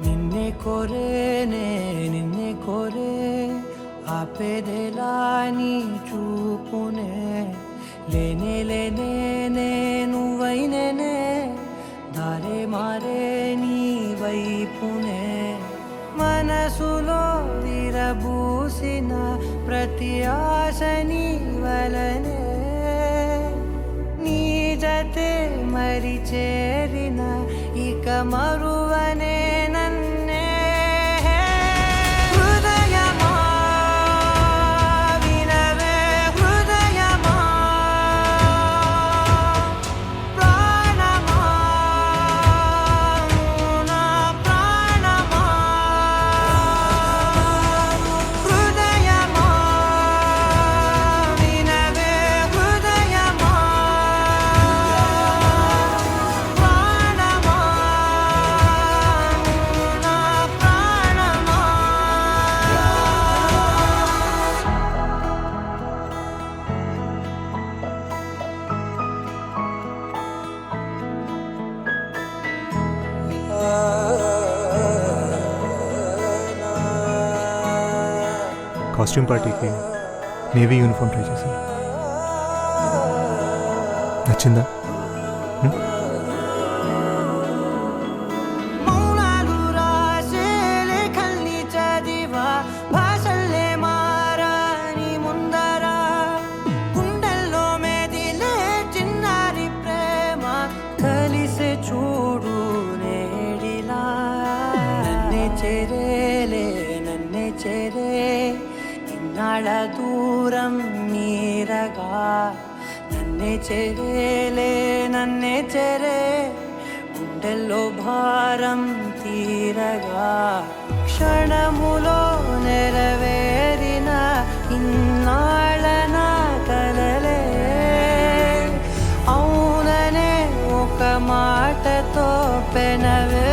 నిన్నే కోరేనే నిన్నే కోరే ఆపేదెలా నీ చూపునే లేనే లేనే నువ్వైనేనే దారే మారే నీ వైపునే మనసులో విరబూసిన ప్రతి ఆశ నీ వలనే నీ జతే మరి చేరిన ఇక మరువనే నన్నే హృదయమా వినవే హృదయమా ప్రాణమా నా ప్రాణమా హృదయమా వినవే హృదయమా ప్రాణమా నా ప్రాణమా కాస్ట్యూమ్ పార్టీకి నేవీ యూనిఫామ్ ట్రై చేశాను. నచ్చిందా? మౌనాలు రాసే లేఖల్ని చదివా భాషల్లే మారాని ముందర గుండెల్లో మెదిలే చిన్నారి ప్రేమ కలిసే చూడు నేడిలా నన్నే చేరేలే నన్నే చేరే ఇన్నాళ్ళ దూరం నీరగా నన్నే చేరేలే నన్నే చేరే గుండెల్లో భారం తీరగా క్షణములో నెరవేరిన ఇన్నాళ్ళ నా కలలే అవుననే ఒక మాటతో పెనవే